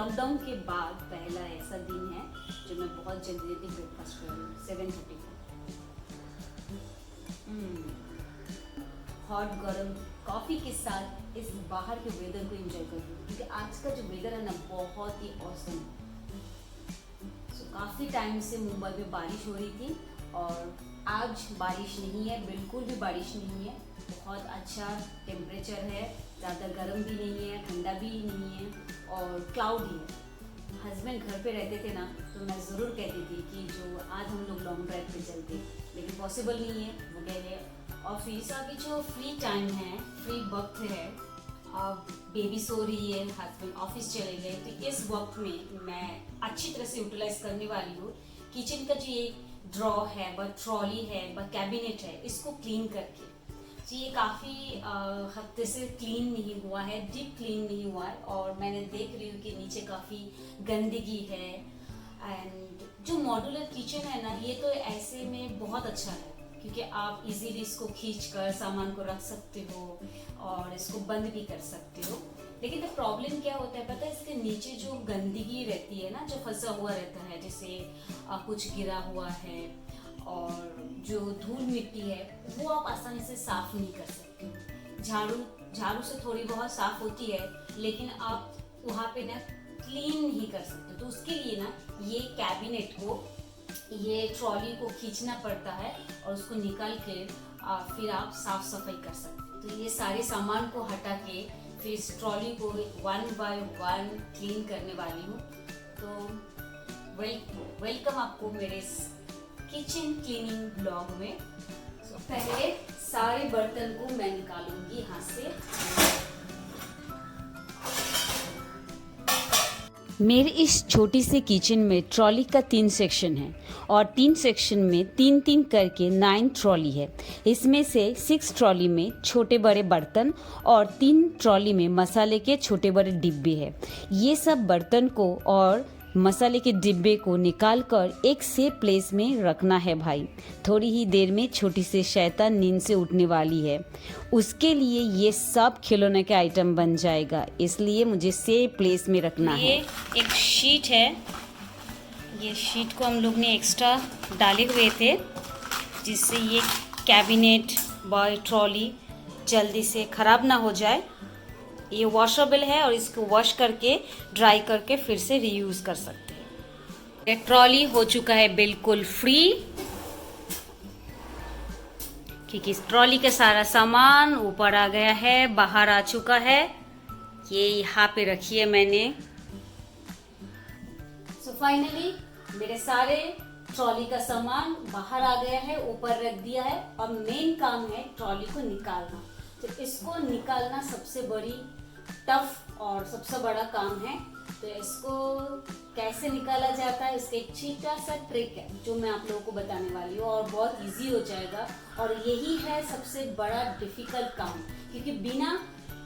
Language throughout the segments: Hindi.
लॉकडाउन के बाद पहला ऐसा दिन है जो मैं बहुत जल्दी जल्दी ब्रेकफास्ट कर रही हूँ 7:30 को। हॉट गर्म कॉफ़ी के साथ इस बाहर के वेदर को एंजॉय कर रही हूँ, क्योंकि आज का जो वेदर है ना बहुत ही ऑसम है। काफ़ी टाइम से मुंबई में बारिश हो रही थी और आज बारिश नहीं है, बिल्कुल भी बारिश नहीं है। बहुत अच्छा टेम्परेचर है, ज़्यादा गर्म भी नहीं है, ठंडा भी नहीं है और क्लाउडी है। हस्बैंड घर पे रहते थे ना तो मैं ज़रूर कहती थी कि जो आज हम लोग लॉन्ग ड्राइव पे चलते, लेकिन पॉसिबल नहीं है, वो गए हैं ऑफिस। अभी जो फ्री टाइम है, फ्री वक्त है, अब बेबी सो रही है, हस्बैंड ऑफिस चले गए, तो इस वक्त में मैं अच्छी तरह से यूटिलाइज करने वाली हूँ किचन का जो ये ड्रॉ है, व ट्रॉली है, व कैबिनेट है, इसको क्लीन करके। तो ये काफ़ी हफ्ते से क्लीन नहीं हुआ है, डीप क्लीन नहीं हुआ है और मैंने देख रही हूँ कि नीचे काफ़ी गंदगी है। एंड जो मॉड्यूलर किचन है ना, ये तो ऐसे में बहुत अच्छा है क्योंकि आप इजीली इसको खींच कर सामान को रख सकते हो और इसको बंद भी कर सकते हो। लेकिन तो प्रॉब्लम क्या होता है पता है, इसके नीचे जो गंदगी रहती है ना, जो फंसा हुआ रहता है, जैसे कुछ गिरा हुआ है और जो धूल मिट्टी है, वो आप आसानी से साफ नहीं कर सकते। झाड़ू से थोड़ी बहुत साफ होती है, लेकिन आप वहाँ पे ना क्लीन नहीं कर सकते। तो उसके लिए ना ये कैबिनेट को, ये ट्रॉली को खींचना पड़ता है और उसको निकाल के फिर आप साफ सफाई कर सकते। तो ये सारे सामान को हटा के फिर इस ट्रॉली को 1 बाय 1 क्लीन करने वाली हूँ। तो वेलकम आपको मेरे इस किचन क्लीनिंग ब्लॉग में। तो पहले सारे बर्तन को मैं निकालूंगी यहाँ से। मेरे इस छोटी सी किचन में ट्रॉली का 3 सेक्शन है और 3 सेक्शन में 3-3 करके 9 ट्रॉली है। इसमें से 6 ट्रॉली में छोटे बड़े बर्तन और 3 ट्रॉली में मसाले के छोटे बड़े डिब्बे हैं। ये सब बर्तन को और मसाले के डिब्बे को निकाल कर एक सेफ प्लेस में रखना है भाई। थोड़ी ही देर में छोटी सी शैतान नींद से उठने वाली है, उसके लिए ये सब खिलौने के आइटम बन जाएगा, इसलिए मुझे सेफ प्लेस में रखना है। ये एक शीट है, ये शीट को हम लोग ने एक्स्ट्रा डाले हुए थे जिससे ये कैबिनेट बॉय ट्रॉली जल्दी से ख़राब ना हो जाए। ये वॉशेबल है और इसको वॉश करके ड्राई करके फिर से रीयूज कर सकते हैं। ये ट्रॉली हो चुका है बिल्कुल फ्री, क्योंकि इस ट्रॉली का सारा सामान ऊपर आ गया है, बाहर आ चुका है। ये यहाँ पे रखी है मैंने। सो फाइनली मेरे सारे ट्रॉली का सामान बाहर आ गया है, ऊपर रख दिया है। अब मेन काम है ट्रॉली को निकालना। तो इसको निकालना सबसे बड़ी टफ और सबसे बड़ा काम है। तो इसको कैसे निकाला जाता है, इसका एक छोटा सा ट्रिक है जो मैं आप लोगों को बताने वाली हूँ और बहुत इजी हो जाएगा। और यही है सबसे बड़ा डिफिकल्ट काम, क्योंकि बिना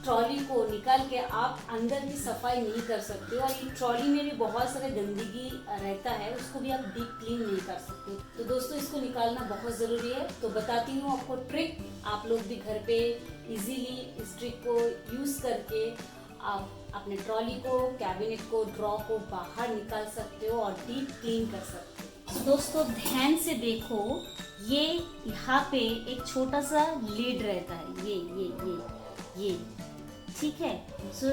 ट्रॉली को निकाल के आप अंदर की सफाई नहीं कर सकते और ये ट्रॉली में भी बहुत सारा गंदगी रहता है, उसको भी आप डीप क्लीन नहीं कर सकते। तो दोस्तों इसको निकालना बहुत ज़रूरी है। तो बताती हूँ आपको ट्रिक, आप लोग भी घर पे इजीली इस ट्रिक को यूज़ करके आप अपने ट्रॉली को, कैबिनेट को, ड्रॉ को बाहर निकाल सकते हो और डीप क्लीन कर सकते हो। तो दोस्तों ध्यान से देखो, ये यहाँ पे एक छोटा सा लीड रहता है, ये ठीक है। सो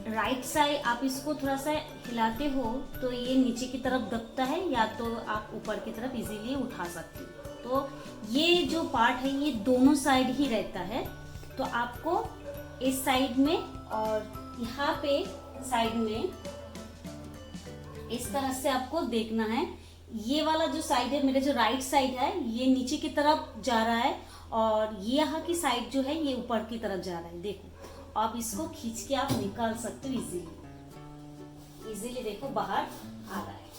राइट साइड आप इसको थोड़ा सा हिलाते हो तो ये नीचे की तरफ दबता है, या तो आप ऊपर की तरफ इजीली उठा सकते हो। तो ये जो पार्ट है ये दोनों साइड ही रहता है। तो आपको इस साइड में और यहाँ पे साइड में इस तरह से आपको देखना है। ये वाला जो साइड है, मेरा जो राइट साइड है, ये नीचे की तरफ जा रहा है और ये यहाँ की साइड जो है ये ऊपर की तरफ जा रहा है। देखो आप इसको खींच के आप निकाल सकते हो इजीली। देखो बाहर आ रहा है,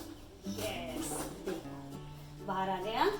यस देखो बाहर आ गया।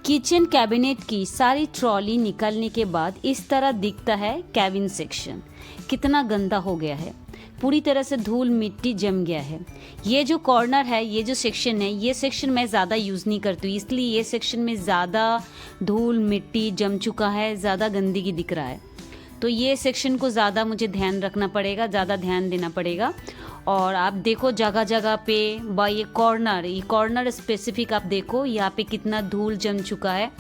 किचन कैबिनेट की सारी ट्रॉली निकालने के बाद इस तरह दिखता है कैबिन सेक्शन। कितना गंदा हो गया है, पूरी तरह से धूल मिट्टी जम गया है। ये जो कॉर्नर है, ये जो सेक्शन है, ये सेक्शन मैं ज़्यादा यूज़ नहीं करती हूँ, इसलिए ये सेक्शन में ज़्यादा धूल मिट्टी जम चुका है, ज़्यादा गंदगी दिख रहा है। तो ये सेक्शन को ज़्यादा मुझे ध्यान रखना पड़ेगा, ज़्यादा ध्यान देना पड़ेगा। और आप देखो जगह जगह पे ये कॉर्नर स्पेसिफिक आप देखो यहाँ पे कितना धूल जम चुका है।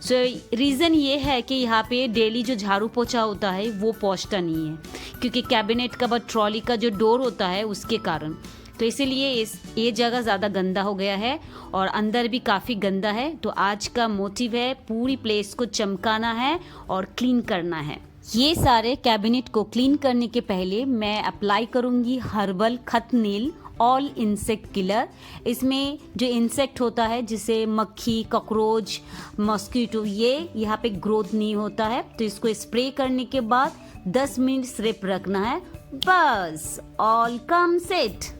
सो रीज़न ये है कि यहाँ पे डेली जो झाड़ू पोछा होता है वो पोंछता नहीं है, क्योंकि कैबिनेट का ट्रॉली का जो डोर होता है उसके कारण। तो इसीलिए ये जगह ज़्यादा गंदा हो गया है और अंदर भी काफ़ी गंदा है। तो आज का मोटिव है पूरी प्लेस को चमकाना है और क्लीन करना है। ये सारे कैबिनेट को क्लीन करने के पहले मैं अप्लाई करूँगी हर्बल खतनील ऑल इंसेक्ट किलर। इसमें जो इंसेक्ट होता है जिसे मक्खी, कॉकरोच, मॉस्किटो, ये यहाँ पे ग्रोथ नहीं होता है। तो इसको स्प्रे करने के बाद 10 मिनट सिर्फ रखना है, बस ऑल कम सेट।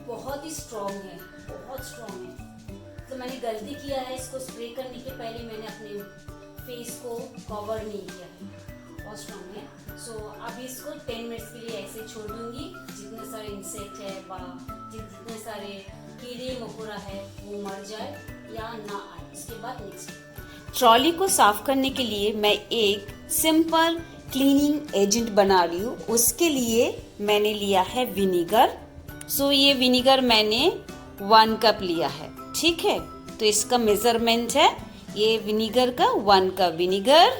बहुत ही स्ट्रॉन्ग है, बहुत स्ट्रॉन्ग है। तो मैंने गलती किया है, इसको स्प्रे करने के पहले मैंने अपने फेस को कवर नहीं किया है। बहुत स्ट्रॉन्ग है। सो अब इसको 10 मिनट्स के लिए ऐसे छोड़ दूंगी। जितने सारे इंसेक्ट है जितने सारे कीड़े मकोड़ा है वो मर जाए या ना आए। इसके बाद नेक्स्ट ट्रॉली को साफ करने के लिए मैं एक सिंपल क्लीनिंग एजेंट बना रही हूँ। उसके लिए मैंने लिया है विनीगर। सो ये विनीगर मैंने 1 कप लिया है, ठीक है। तो इसका मेजरमेंट है ये विनीगर का 1 कप विनीगर।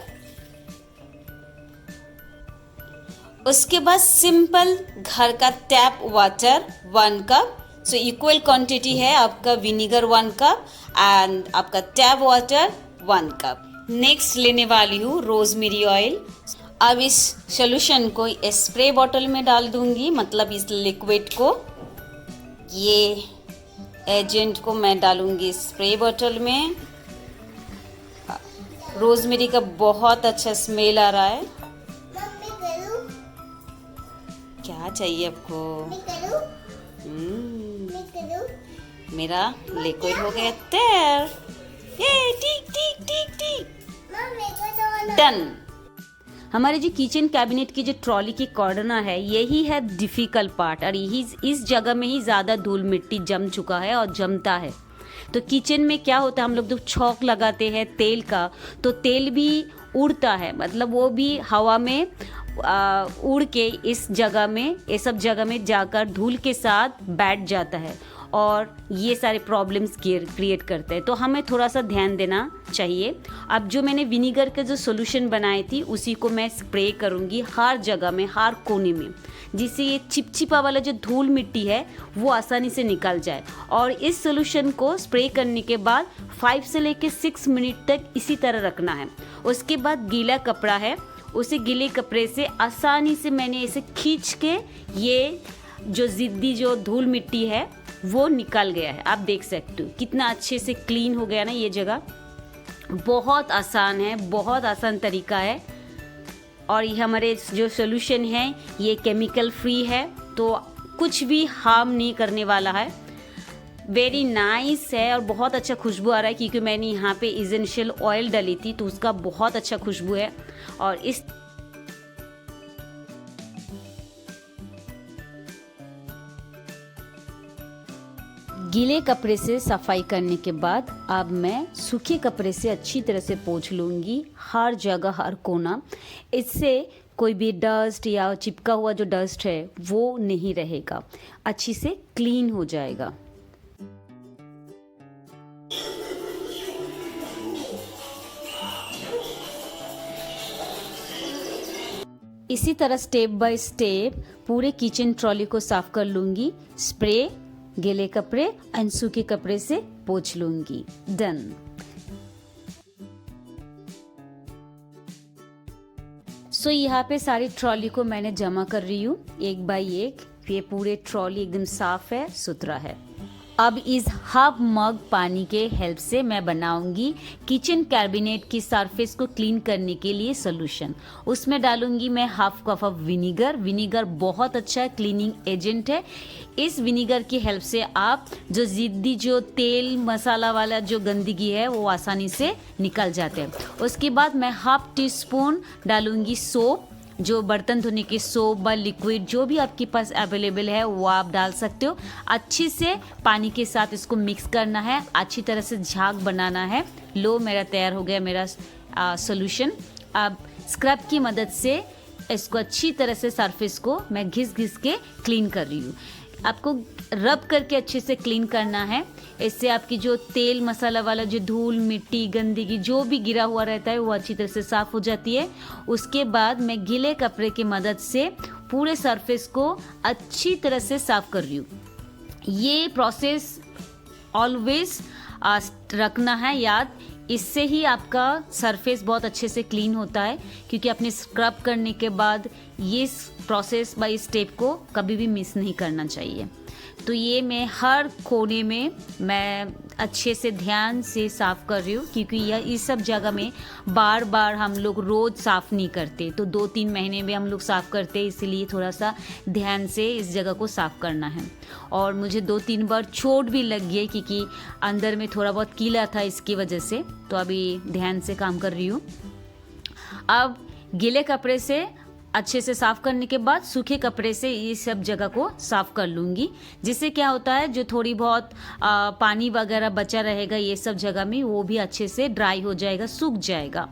उसके बाद सिंपल घर का tap water 1 cup. So equal quantity है आपका विनीगर 1 कप एंड आपका टैप वाटर 1 कप। नेक्स्ट लेने वाली हूँ रोजमेरी ऑयल। अब इस सोल्यूशन को स्प्रे बॉटल में डाल दूंगी, मतलब इस लिक्विड को, ये एजेंट को मैं डालूंगी स्प्रे बॉटल में। रोजमेरी का बहुत अच्छा स्मेल आ रहा है। क्या चाहिए आपको? मेरा लिक्विड हो गया तैयार। ये टिक टिक टिक टिक डन। हमारे जो किचन कैबिनेट की जो ट्रॉली की कॉर्नर है, यही है डिफ़िकल्ट पार्ट और यही इस जगह में ही ज़्यादा धूल मिट्टी जम चुका है और जमता है। तो किचन में क्या होता है, हम लोग जब छौंक लगाते हैं तेल का, तो तेल भी उड़ता है, मतलब वो भी हवा में उड़ के इस जगह में, ये सब जगह में जाकर धूल के साथ बैठ जाता है और ये सारे प्रॉब्लम्स क्रिएट करते हैं। तो हमें थोड़ा सा ध्यान देना चाहिए। अब जो मैंने विनीगर का जो सॉल्यूशन बनाई थी उसी को मैं स्प्रे करूँगी हर जगह में, हर कोने में, जिससे ये चिपचिपा वाला जो धूल मिट्टी है वो आसानी से निकल जाए। और इस सॉल्यूशन को स्प्रे करने के बाद 5 से लेकर 6 मिनट तक इसी तरह रखना है। उसके बाद गीला कपड़ा है, उसे गीले कपड़े से आसानी से मैंने इसे खींच के ये जो ज़िद्दी जो धूल मिट्टी है वो निकल गया है। आप देख सकते हो कितना अच्छे से क्लीन हो गया ना ये जगह। बहुत आसान है, बहुत आसान तरीका है। और ये हमारे जो सॉल्यूशन है ये केमिकल फ्री है, तो कुछ भी हार्म नहीं करने वाला है। वेरी नाइस है और बहुत अच्छा खुशबू आ रहा है, क्योंकि मैंने यहाँ पे एसेंशियल ऑयल डाली थी तो उसका बहुत अच्छा खुशबू है। और इस गीले कपड़े से सफाई करने के बाद अब मैं सूखे कपड़े से अच्छी तरह से पोंछ लूँगी हर जगह, हर कोना। इससे कोई भी डस्ट या चिपका हुआ जो डस्ट है वो नहीं रहेगा, अच्छी से क्लीन हो जाएगा। इसी तरह स्टेप बाय स्टेप पूरे किचन ट्रॉली को साफ कर लूँगी। स्प्रे, गीले कपड़े एंड सूखे कपड़े से पोंछ लूंगी। डन। सो यहाँ पे सारी ट्रॉली को मैंने जमा कर रही हूँ एक बाय एक। ये पूरे ट्रॉली एकदम साफ है, सुथरा है। अब इस हाफ मग पानी के हेल्प से मैं बनाऊंगी किचन कैबिनेट की सरफेस को क्लीन करने के लिए सोल्यूशन। उसमें डालूंगी मैं half cup of vinegar. Vinegar बहुत अच्छा क्लीनिंग एजेंट है। इस विनीगर की हेल्प से आप जो तेल मसाला वाला जो गंदगी है वो आसानी से निकल जाते हैं। उसके बाद मैं हाफ टी स्पून डालूंगी सोप, जो बर्तन धोने की सोप व लिक्विड जो भी आपके पास अवेलेबल है वो आप डाल सकते हो। अच्छे से पानी के साथ इसको मिक्स करना है, अच्छी तरह से झाग बनाना है। लो मेरा तैयार हो गया मेरा सॉल्यूशन। अब स्क्रब की मदद से इसको अच्छी तरह से सरफेस को मैं घिस घिस के क्लीन कर रही हूँ। आपको रब करके अच्छे से क्लीन करना है। इससे आपकी जो तेल मसाला वाला जो धूल मिट्टी गंदगी जो भी गिरा हुआ रहता है वो अच्छी तरह से साफ़ हो जाती है। उसके बाद मैं गीले कपड़े की मदद से पूरे सरफेस को अच्छी तरह से साफ़ कर रही हूँ। ये प्रोसेस ऑलवेज रखना है याद, इससे ही आपका सरफेस बहुत अच्छे से क्लीन होता है, क्योंकि आपने स्क्रब करने के बाद ये प्रोसेस बाय स्टेप को कभी भी मिस नहीं करना चाहिए। तो ये मैं हर कोने में मैं अच्छे से ध्यान से साफ़ कर रही हूँ, क्योंकि यह इस सब जगह में बार बार हम लोग रोज़ साफ़ नहीं करते, तो 2-3 महीने में हम लोग साफ़ करते हैं, इसलिए थोड़ा सा ध्यान से इस जगह को साफ़ करना है। और मुझे 2-3 बार चोट भी लग गई, क्योंकि अंदर में थोड़ा बहुत कीला था इसकी वजह से, तो अभी ध्यान से काम कर रही हूँ। अब गीले कपड़े से अच्छे से साफ़ करने के बाद सूखे कपड़े से ये सब जगह को साफ़ कर लूँगी, जिससे क्या होता है जो थोड़ी बहुत पानी वगैरह बचा रहेगा ये सब जगह में वो भी अच्छे से ड्राई हो जाएगा, सूख जाएगा।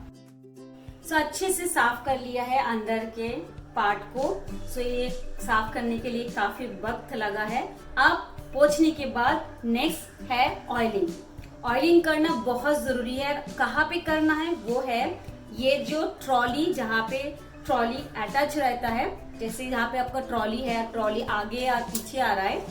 अच्छे से साफ़ कर लिया है अंदर के पार्ट को। ये साफ़ करने के लिए काफ़ी वक्त लगा है। अब पोंछने के बाद नेक्स्ट है ऑयलिंग। ऑयलिंग करना बहुत ज़रूरी है। कहाँ पे करना है वो है ये जो ट्रॉली, जहाँ पे ट्रॉली अटैच रहता है, जैसे यहाँ पे आपका ट्रॉली है, ट्रॉली आगे या पीछे आ रहा है।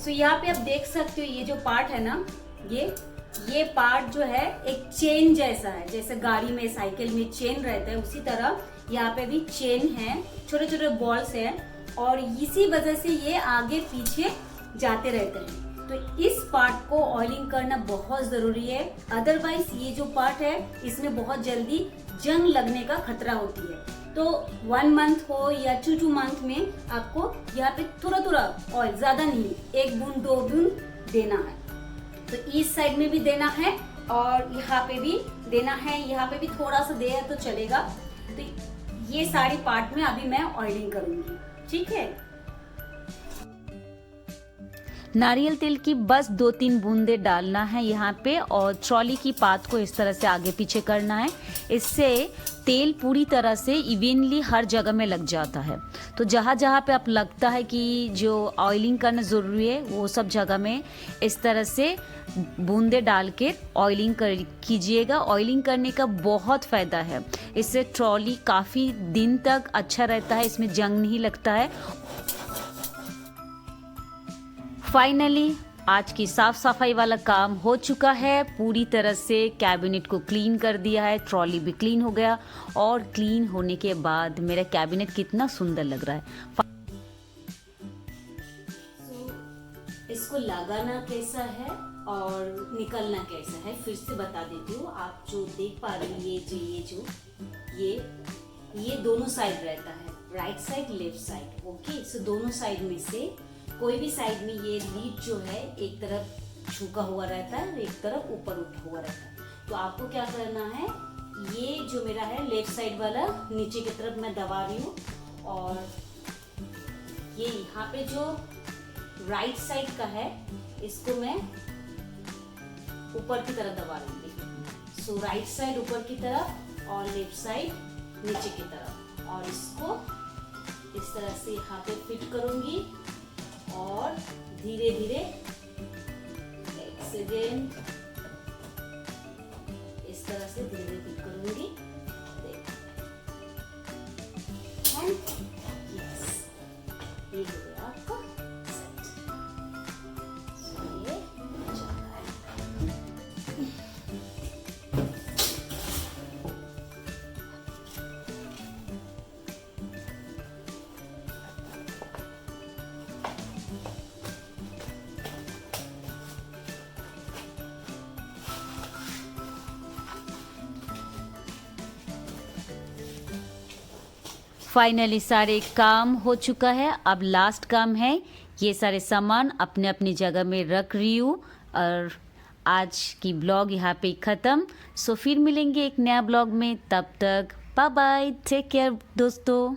यहाँ पे आप देख सकते हो ये जो पार्ट है ना, ये पार्ट जो है एक चेन जैसा है, जैसे गाड़ी में साइकिल में चेन रहता है उसी तरह यहाँ पे भी चेन है, छोटे छोटे बॉल्स हैं, और इसी वजह से ये आगे पीछे जाते रहते हैं। तो इस पार्ट को ऑयलिंग करना बहुत जरूरी है, अदरवाइज ये जो पार्ट है इसमें बहुत जल्दी जंग लगने का खतरा होती है। तो 1 मंथ हो या 2 मंथ में आपको यहाँ पे थोड़ा थोड़ा ऑयल, ज्यादा नहीं, 1 बूंद 2 बूंद देना है। तो इस साइड में भी देना है और यहाँ पे भी देना है, यहाँ पे भी थोड़ा सा दिया तो चलेगा। तो ये सारी पार्ट में अभी मैं ऑयलिंग करूंगी, ठीक है। नारियल तेल की बस 2-3 बूंदे डालना है यहाँ पे, और ट्रॉली की पात को इस तरह से आगे पीछे करना है। इससे तेल पूरी तरह से इवनली हर जगह में लग जाता है। तो जहाँ जहाँ पे आप लगता है कि जो ऑयलिंग करना ज़रूरी है वो सब जगह में इस तरह से बूंदे डाल के ऑयलिंग कीजिएगा। ऑयलिंग करने का बहुत फ़ायदा है, इससे ट्रॉली काफ़ी दिन तक अच्छा रहता है, इसमें जंग नहीं लगता है। फाइनली आज की साफ सफाई वाला काम हो चुका है, पूरी तरह से कैबिनेट को क्लीन कर दिया है, ट्रॉली भी क्लीन हो गया, और क्लीन होने के बाद मेरा कैबिनेट कितना सुंदर लग रहा है। इसको लगाना कैसा है और निकलना कैसा है फिर से बता देती हूँ। आप जो देख पा रही है ये दोनों साइड रहता है, right side left side, okay. So दोनों साइड में से कोई भी साइड में ये लीड जो है एक तरफ झुका हुआ रहता है, एक तरफ ऊपर उठा हुआ रहता है। तो आपको क्या करना है, ये जो मेरा है लेफ्ट साइड वाला नीचे की तरफ मैं दबा रही हूँ, और ये यहाँ पे जो राइट साइड का है इसको मैं ऊपर की तरफ दबा लूंगी। सो राइट साइड ऊपर की तरफ और लेफ्ट साइड नीचे की तरफ, और इसको इस तरह से यहाँ पे फिट करूंगी, और धीरे धीरे एक सेकेंड इस तरह से धीरे धीरे फिट करूंगी। यस, ये हो गया आपका सेट। ये फाइनली सारे काम हो चुका है। अब लास्ट काम है, ये सारे सामान अपने अपनी जगह में रख रही हूँ और आज की ब्लॉग यहाँ पे ख़त्म। सो फिर मिलेंगे एक नया ब्लॉग में, तब तक बाय बाय, टेक केयर दोस्तों।